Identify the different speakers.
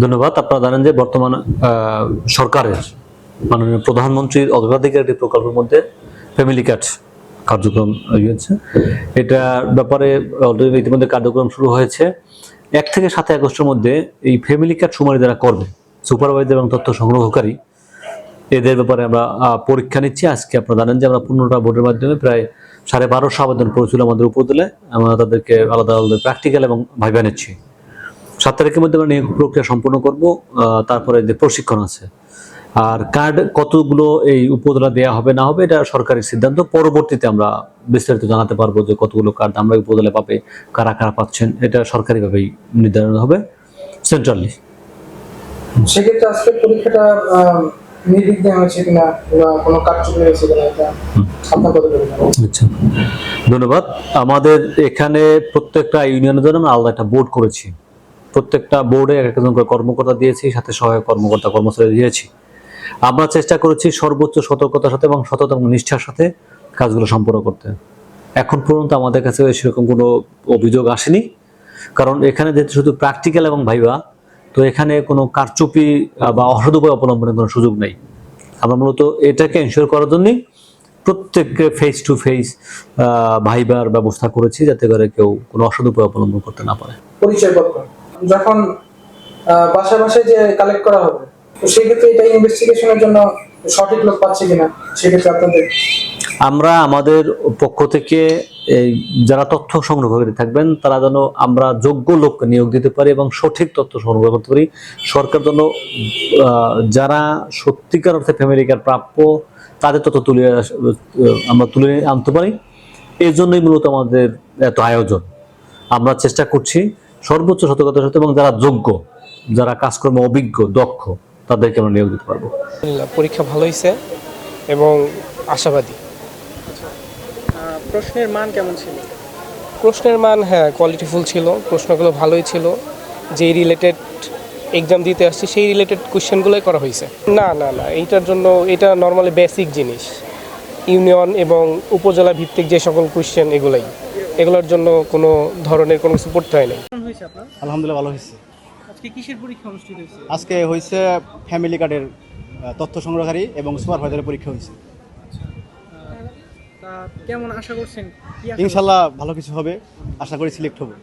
Speaker 1: ধন্যবাদ। আপনারা জানেন যে বর্তমান সরকারের মাননীয় প্রধানমন্ত্রীর অগ্রাধিকার একটি প্রকল্পের মধ্যে ফ্যামিলি কার্ড কার্যক্রম হয়েছে। এটার ব্যাপারে অলরেডি ইতিমধ্যে কার্যক্রম শুরু হয়েছে। 1 থেকে 7 আগস্টের মধ্যে এই ফ্যামিলি কার্ড শুমারি যারা করবে, সুপারভাইজার এবং তথ্য সংগ্রহকারী, এদের ব্যাপারে আমরা পরীক্ষা নিচ্ছি। আজকে আপনারা জানেন যে আমরা 15টা বোর্ডের মাধ্যমে প্রায় 1250 আবেদন পড়েছিল আমাদের উপজেলায়। আমরা তাদেরকে আলাদা আলাদা প্র্যাকটিক্যাল এবং ভাইভা নিচ্ছি। 7 তারিখের মধ্যে আমরা নিয়োগ প্রক্রিয়া সম্পন্ন করব। তারপরে যে প্রশিক্ষণ আছে, আর কার্ড কতগুলো এই উপজেলা দেওয়া হবে না হবে এটা সরকারি সিদ্ধান্ত। পরবর্তীতে আমরা বিস্তারিত জানাতে পারবো যে কতগুলো কার্ড আমরা উপজেলা পাবে, কারা কারা পাচ্ছেন, এটা সরকারিভাবেই নির্ধারণ হবে সেন্ট্রালি।
Speaker 2: সেক্ষেত্রে আজকে পরীক্ষাটা নির্বিঘ্নে হয়েছে কিনা বা কোনো কার্যক্রম হয়েছে কিনা এটা আপনার কথা বলবেন?
Speaker 1: আচ্ছা, ধন্যবাদ। আমাদের এখানে প্রত্যেকটা ইউনিয়নের জন্য আমরা আলাদা একটা বোর্ড করেছি। প্রত্যেকটা বোর্ডে এক একজন করে কর্মকর্তা দিয়েছি, সাথে সহায়ক কর্মকর্তা কর্মচারী দিয়েছি। আমরা চেষ্টা করেছি সর্বোচ্চ সতর্কতার সাথে এবং সততা এবং নিষ্ঠার সাথে কাজগুলো সম্পন্ন করতে। এখন পর্যন্ত আমাদের কাছে সেরকম কোনো অভিযোগ আসেনি, কারণ এখানে যেহেতু শুধু প্র্যাকটিক্যাল এবং ভাইবা, তো এখানে কোনো কারচুপি বা অসৎ উপায় অবলম্বনের কোনো সুযোগ নেই। আমরা মূলত এটাকে এনশিওর করার জন্যই প্রত্যেককে ফেস টু ফেস ভাইবার ব্যবস্থা করেছি, যাতে করে কেউ কোনো অসৎ উপায় অবলম্বন করতে না পারে।
Speaker 2: পরিচয়পত্র যখন বাসায় বাসায় যে কালেক্ট করা হবে, তো সেক্ষেত্রে এটা ইনভেস্টিগেশনের জন্য সঠিক লোক পাচ্ছে কিনা, সেক্ষেত্রে আপনাদের
Speaker 1: আমরা আমাদের পক্ষ থেকে এই যারা তথ্য সংগ্রহকারী থাকবেন তারা যেন আমরা যোগ্য লোককে নিয়োগ দিতে পারি এবং সঠিক তথ্য সংগ্রহ করতে পারি। সরকার যেন যারা সত্যিকার অর্থে ফ্যামিলি কার্ড প্রাপ্য তাদের তথ্য আমরা তুলে আনতে পারি। এই জন্যই মূলত আমাদের এত আয়োজন। আমরা চেষ্টা করছি সর্বোচ্চ সতর্কতার সাথে, এবং যারা যোগ্য, যারা কাজকর্ম অভিজ্ঞ দক্ষ, তাদেরকে আমরা নিয়োগ দিতে পারবো।
Speaker 3: পরীক্ষা ভালো হয়েছে এবং আশাবাদী।
Speaker 4: প্রশ্নের মান কেমন ছিল?
Speaker 3: প্রশ্নের মান কোয়ালিটিফুল ছিল, প্রশ্নগুলো ভালোই ছিল। যেই রিলেটেড এক্সাম দিতে আসছি সেই রিলেটেড কোয়েশ্চেনগুলোই করা হয়েছে। না না না এইটার জন্য এটা নর্মালি বেসিক জিনিস, ইউনিয়ন এবং উপজেলা ভিত্তিক যে সকল কোয়েশ্চেন এগুলোর জন্য কোনো ধরনের কোনো কিছু পড়তে হয় না।
Speaker 4: কেমন হয়েছে আপনার?
Speaker 5: আলহামদুলিল্লাহ ভালো হয়েছে।
Speaker 4: আজকে কিসের পরীক্ষা অনুষ্ঠিত হয়েছে?
Speaker 5: আজকে হয়েছে ফ্যামিলি কার্ডের তথ্য সংগ্রহকারী এবং সুপারভাইজারের পরীক্ষা হয়েছে।
Speaker 4: তা কেমন আশা করছেন?
Speaker 5: ইনশাল্লাহ ভালো কিছু হবে, আশা করি সিলেক্ট হবো।